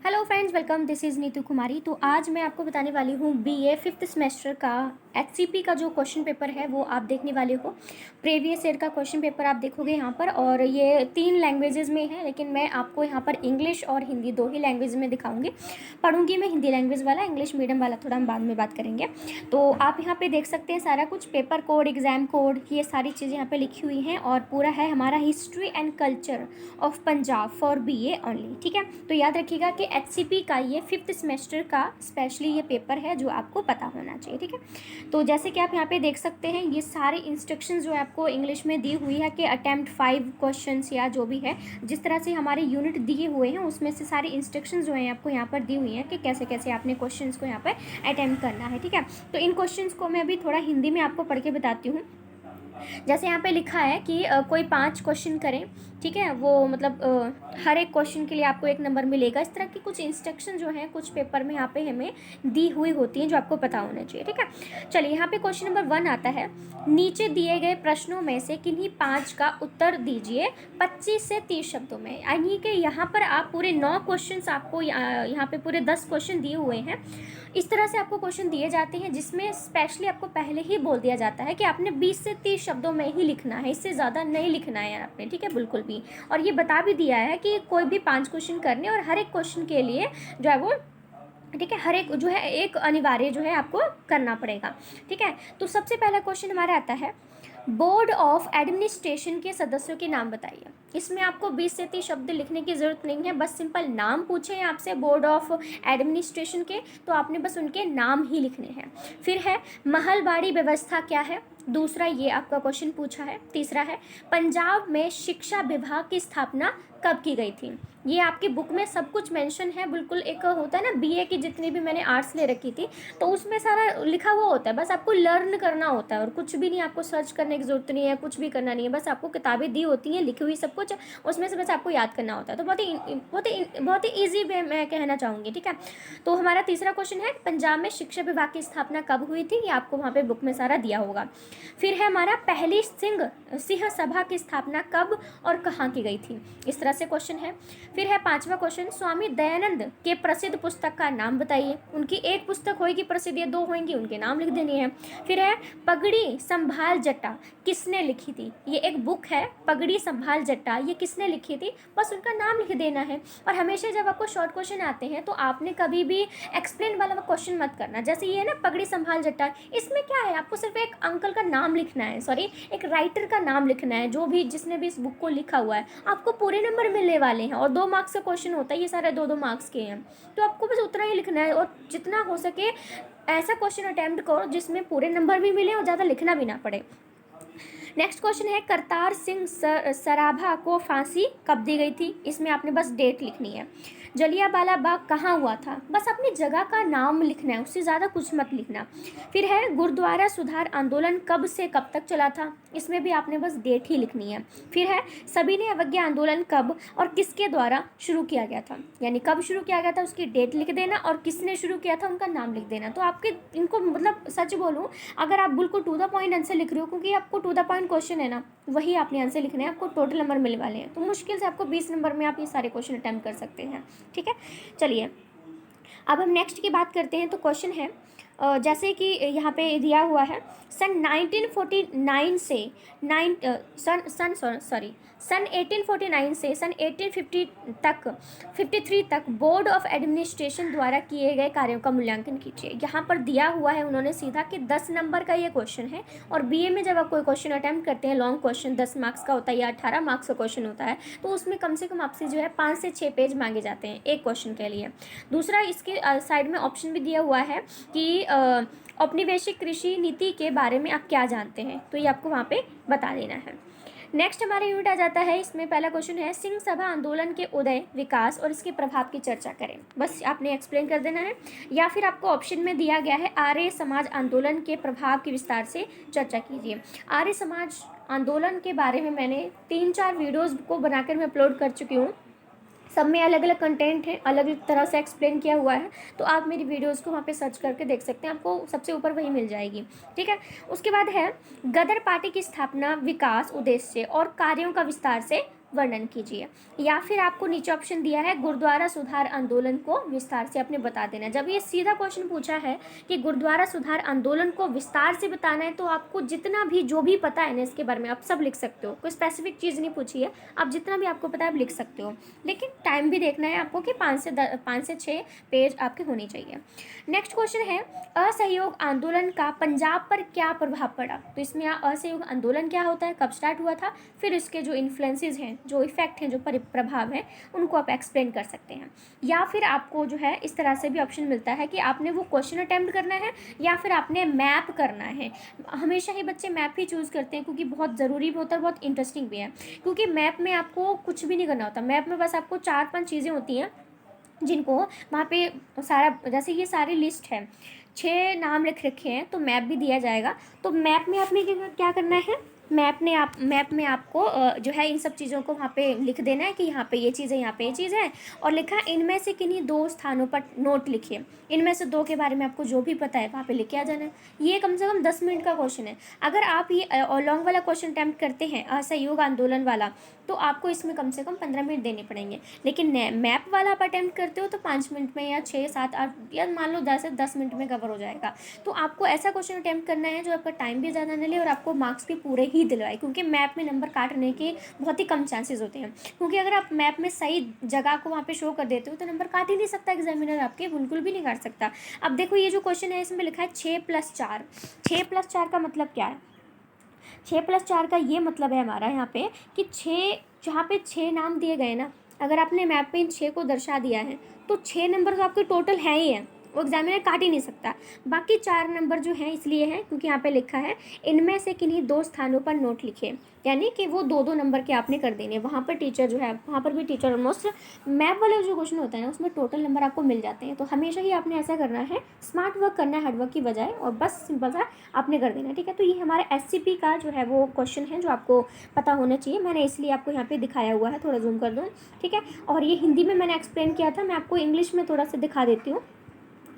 Hello friends, welcome. This is Neetu Kumari. तो आज मैं आपको बताने वाली हूँ बीए फिफ्थ सेमेस्टर का एचसीपी का जो क्वेश्चन पेपर है वो आप देखने वाले हो। प्रीवियस ईयर का क्वेश्चन पेपर आप देखोगे यहाँ पर, और ये 3 लैंग्वेजेस में है, लेकिन मैं आपको यहाँ पर इंग्लिश और हिंदी 2 ही लैंग्वेज में दिखाऊंगी। पढ़ूंगी मैं हिंदी लैंग्वेज वाला, इंग्लिश मीडियम वाला थोड़ा हम बाद में बात करेंगे। तो आप यहाँ पे देख सकते हैं सारा कुछ, पेपर कोड, एग्जाम कोड, ये सारी चीज़ें यहाँ पे लिखी हुई हैं। और पूरा है हमारा history and culture of Punjab for BA only. ठीक है, तो याद रखिएगा कि एचसीपी का ये फिफ्थ सेमेस्टर का स्पेशली ये पेपर है जो आपको पता होना चाहिए। ठीक है, तो जैसे कि आप यहाँ पे देख सकते हैं, ये सारे इंस्ट्रक्शंस जो है आपको इंग्लिश में दी हुई है कि अटेम्प्ट 5 क्वेश्चंस या जो भी है, जिस तरह से हमारे यूनिट दिए हुए हैं उसमें से सारे इंस्ट्रक्शंस जो हैं आपको यहाँ पर दी हुई हैं कि कैसे कैसे आपने क्वेश्चंस को यहाँ पर अटेम्प्ट करना है। ठीक है, तो इन क्वेश्चंस को मैं अभी थोड़ा हिंदी में आपको पढ़ के बताती हूँ। जैसे यहाँ पे लिखा है कि कोई 5 क्वेश्चन करें। ठीक है, वो मतलब हर एक क्वेश्चन के लिए आपको 1 नंबर मिलेगा। इस तरह की कुछ इंस्ट्रक्शन जो है कुछ पेपर में यहाँ पे हमें दी हुई होती हैं जो आपको पता होना चाहिए। ठीक है, चलिए यहाँ पे क्वेश्चन नंबर 1 आता है। नीचे दिए गए प्रश्नों में से किन्हीं 5 का उत्तर दीजिए 25 से 30 शब्दों में। यानी कि यहाँ पर आप पूरे 9 क्वेश्चन, आपको यहाँ पे पूरे 10 क्वेश्चन दिए हुए हैं। इस तरह से आपको क्वेश्चन दिए जाते हैं जिसमें स्पेशली आपको पहले ही बोल दिया जाता है कि आपने 20 से 30 शब्दों में ही लिखना है, इससे ज़्यादा नहीं लिखना है यार आपने। ठीक है, बिल्कुल भी। और ये बता भी दिया है कि कोई भी 5 क्वेश्चन करने, और हर एक क्वेश्चन के लिए जो है वो, ठीक है, हर एक जो है एक अनिवार्य जो है आपको करना पड़ेगा। ठीक है, तो सबसे पहला क्वेश्चन हमारा आता है, बोर्ड ऑफ एडमिनिस्ट्रेशन के सदस्यों के नाम बताइए। इसमें आपको 20 से 30 शब्द लिखने की ज़रूरत नहीं है, बस सिंपल नाम पूछे हैं आपसे बोर्ड ऑफ एडमिनिस्ट्रेशन के, तो आपने बस उनके नाम ही लिखने हैं। फिर है महलबाड़ी व्यवस्था क्या है, दूसरा ये आपका क्वेश्चन पूछा है। तीसरा है पंजाब में शिक्षा विभाग की स्थापना कब की गई थी। ये आपकी बुक में सब कुछ मेंशन है, बिल्कुल। एक होता है ना बीए की, जितनी भी मैंने आर्ट्स ले रखी थी तो उसमें सारा लिखा हुआ होता है, बस आपको लर्न करना होता है और कुछ भी नहीं, आपको सर्च करने की जरूरत नहीं है, कुछ भी करना नहीं है, बस आपको किताबें दी होती हैं लिखी हुई सब कुछ, उसमें से बस आपको याद करना होता है। तो बहुत ही ईजी वे मैं कहना चाहूँगी। ठीक है, तो हमारा तीसरा क्वेश्चन है पंजाब में शिक्षा विभाग की स्थापना कब हुई थी, ये आपको वहाँ पे बुक में सारा दिया होगा। फिर है हमारा पहली सिंह सभा की स्थापना कब और कहाँ की गई थी, इस तरह से क्वेश्चन है। फिर है 5वां क्वेश्चन, स्वामी दयानंद के प्रसिद्ध पुस्तक का नाम बताइए। उनकी एक पुस्तक होगी प्रसिद्ध या 2 होंगी, उनके नाम लिख देने हैं। फिर है पगड़ी संभाल जट्टा किसने लिखी थी। ये एक बुक है पगड़ी संभाल जट्टा, ये किसने लिखी थी, बस उनका नाम लिख देना है। और हमेशा जब आपको शॉर्ट क्वेश्चन आते हैं तो आपने कभी भी एक्सप्लेन वाला क्वेश्चन मत करना। जैसे ये है ना पगड़ी संभाल जट्टा, इसमें क्या है, आपको सिर्फ एक अंकल का नाम लिखना है, सॉरी एक राइटर का नाम लिखना है, जो भी जिसने भी इस बुक को लिखा हुआ है। आपको पूरे नंबर मिलने वाले हैं और 2 मार्क्स का क्वेश्चन होता है, ये सारे 2-2 मार्क्स के हैं, तो आपको बस उतना ही लिखना है। और जितना हो सके ऐसा क्वेश्चन अटेम्प्ट करो जिसमें पूरे नंबर भी मिले और ज़्यादा लिखना भी ना पड़े। नेक्स्ट क्वेश्चन है करतार सिंह सराभा को फांसी कब दी गई थी, इसमें आपने बस डेट लिखनी है। जलियांवाला बाग कहाँ हुआ था, बस अपनी जगह का नाम लिखना है, उससे ज़्यादा कुछ मत लिखना। फिर है गुरुद्वारा सुधार आंदोलन कब से कब तक चला था, इसमें भी आपने बस डेट ही लिखनी है। फिर है सविनय अवज्ञा आंदोलन कब और किसके द्वारा शुरू किया गया था, यानी कब शुरू किया गया था उसकी डेट लिख देना, और किसने शुरू किया था उनका नाम लिख देना। तो आपके इनको मतलब सच बोलूँ, अगर आप बिल्कुल टू द पॉइंट आंसर लिख रहे हो, क्योंकि आपको टू द पॉइंट क्वेश्चन है ना, वही आपने आंसर लिखना है, आपको टोटल नंबर मिलने वाले हैं, तो मुश्किल से आपको 20 नंबर में आप ये सारे क्वेश्चन अटेम्प्ट कर सकते हैं। ठीक है, चलिए अब हम नेक्स्ट की बात करते हैं। तो क्वेश्चन है जैसे कि यहाँ पे दिया हुआ है, सन 1949 से सन 1849 से सन 1850 तक 53 तक बोर्ड ऑफ एडमिनिस्ट्रेशन द्वारा किए गए कार्यों का मूल्यांकन कीजिए। यहाँ पर दिया हुआ है उन्होंने सीधा कि 10 नंबर का ये क्वेश्चन है, और बीए में जब आप कोई क्वेश्चन अटैम्प्ट करते हैं, लॉन्ग क्वेश्चन 10 मार्क्स का होता है या 18 मार्क्स का क्वेश्चन होता है, तो उसमें कम से कम आपसे जो है 5 से 6 पेज मांगे जाते हैं एक क्वेश्चन के लिए। दूसरा, इसके साइड में ऑप्शन भी दिया हुआ है कि औपनिवेशिक कृषि नीति के बारे में आप क्या जानते हैं, तो ये आपको वहाँ पे बता देना है। नेक्स्ट हमारा यूनिट आ जाता है, इसमें पहला क्वेश्चन है सिंह सभा आंदोलन के उदय, विकास और इसके प्रभाव की चर्चा करें। बस आपने एक्सप्लेन कर देना है, या फिर आपको ऑप्शन में दिया गया है आर्य समाज आंदोलन के प्रभाव की विस्तार से चर्चा कीजिए। आर्य समाज आंदोलन के बारे में मैंने 3-4 वीडियोज़ को बनाकर मैं अपलोड कर चुकी हूँ, सब में अलग अलग कंटेंट है, अलग अलग तरह से एक्सप्लेन किया हुआ है, तो आप मेरी वीडियोस को वहाँ पे सर्च करके देख सकते हैं, आपको सबसे ऊपर वही मिल जाएगी। ठीक है, उसके बाद है गदर पार्टी की स्थापना, विकास, उद्देश्य और कार्यों का विस्तार से वर्णन कीजिए। या फिर आपको नीचे ऑप्शन दिया है गुरुद्वारा सुधार आंदोलन को विस्तार से अपने बता देना। जब ये सीधा क्वेश्चन पूछा है कि गुरुद्वारा सुधार आंदोलन को विस्तार से बताना है, तो आपको जितना भी जो भी पता है ना इसके बारे में आप सब लिख सकते हो, कोई स्पेसिफिक चीज़ नहीं पूछी है, आप जितना भी आपको पता है आप लिख सकते हो, लेकिन टाइम भी देखना है आपको कि 5 से 6 पेज आपके होने चाहिए। नेक्स्ट क्वेश्चन है असहयोग आंदोलन का पंजाब पर क्या प्रभाव पड़ा। तो इसमें असहयोग आंदोलन क्या होता है, कब स्टार्ट हुआ था, फिर इसके जो इन्फ्लुएंसेस हैं, जो इफेक्ट हैं, जो प्रभाव हैं, उनको आप एक्सप्लेन कर सकते हैं। या फिर आपको जो है इस तरह से भी ऑप्शन मिलता है कि आपने वो क्वेश्चन अटेम्प्ट करना है या फिर आपने मैप करना है। हमेशा ही बच्चे मैप ही चूज़ करते हैं क्योंकि बहुत ज़रूरी भी होता है, बहुत इंटरेस्टिंग भी है, क्योंकि मैप में आपको कुछ भी नहीं करना होता। मैप में बस आपको 4-5 चीज़ें होती हैं जिनको वहाँ पे सारा, जैसे ये सारी लिस्ट है, 6 नाम लिख रखे हैं, तो मैप भी दिया जाएगा। तो मैप में आपने क्या करना है, मैप में आपको जो है इन सब चीज़ों को वहाँ पे लिख देना है कि यहाँ पे ये चीज़ है, यहाँ पे ये चीज़ है, और लिखा है इनमें से किन्हीं 2 स्थानों पर नोट लिखिए। इनमें से 2 के बारे में आपको जो भी पता है वहाँ पे लिख के आ जाना है। ये कम से कम 10 मिनट का क्वेश्चन है। अगर आप ये लॉन्ग वाला क्वेश्चन अटैम्प्ट करते हैं असहयोग आंदोलन वाला, तो आपको इसमें कम से कम 15 मिनट देने पड़ेंगे। लेकिन मैप वाला आप अटैम्प्ट करते हो तो 5 मिनट में या 6, 7, 8 या मान लो 10 मिनट में कवर हो जाएगा। तो आपको ऐसा क्वेश्चन अटैम्प्ट करना है जो आपका टाइम भी ज़्यादा न ले और आपको मार्क्स भी पूरे ही दिलवाए, क्योंकि मैप में नंबर काटने के बहुत ही कम चांसेस होते हैं। क्योंकि अगर आप मैप में सही जगह को वहाँ पे शो कर देते हो तो नंबर काट ही नहीं सकता एग्जामिनर, आपके बिल्कुल भी नहीं काट सकता। अब देखो ये जो क्वेश्चन है इसमें लिखा है 6+4। 6+4 का मतलब क्या है, 6+4 का ये मतलब है हमारा यहाँ पे कि 6, जहाँ पे 6 नाम दिए गए ना, अगर आपने मैप पे इन 6 को दर्शा दिया है तो 6 नंबर तो आपके टोटल हैं ही हैं, वो एग्जामिनर काट ही नहीं सकता। बाकी 4 नंबर जो हैं इसलिए हैं क्योंकि यहाँ पे लिखा है इनमें से किन्हीं 2 स्थानों पर नोट लिखे, यानी कि वो 2-2 नंबर के आपने कर देने। वहाँ पर टीचर जो है, वहाँ पर भी टीचर ऑलमोस्ट मैप वाले जो क्वेश्चन होता है ना उसमें टोटल नंबर आपको मिल जाते हैं। तो हमेशा ही आपने ऐसा करना है, स्मार्ट वर्क करना है हार्ड वर्क की बजाय, और बस सिंपल सा आपने कर देना, ठीक है। तो ये हमारा SCP का जो है वो क्वेश्चन है जो आपको पता होना चाहिए। मैंने इसलिए आपको यहाँ पे दिखाया हुआ है, थोड़ा जूम कर दूँ, ठीक है। और ये हिंदी में मैंने एक्सप्लेन किया था, मैं आपको इंग्लिश में थोड़ा सा दिखा देती हूँ।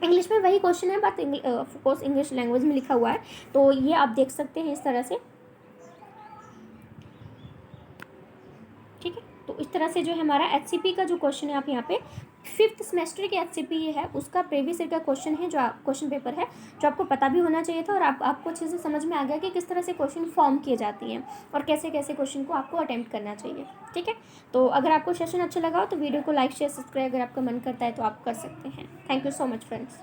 इंग्लिश में वही क्वेश्चन है, बट ऑफकोर्स इंग्लिश लैंग्वेज में लिखा हुआ है, तो ये आप देख सकते हैं इस तरह से, ठीक है। तो इस तरह से जो है हमारा SCP का जो क्वेश्चन है, आप यहाँ पे 5th सेमेस्टर के SCP ये है, उसका प्रीवियस ईयर का क्वेश्चन है, जो क्वेश्चन पेपर है जो आपको पता भी होना चाहिए था, और आपको अच्छे से समझ में आ गया कि किस तरह से क्वेश्चन फॉर्म किए जाती हैं और कैसे कैसे क्वेश्चन को आपको अटेम्प्ट करना चाहिए, ठीक है। तो अगर आपको सेशन अच्छा लगा हो तो वीडियो को लाइक शेयर सब्सक्राइब अगर आपका मन करता है तो आप कर सकते हैं। Thank you so much friends.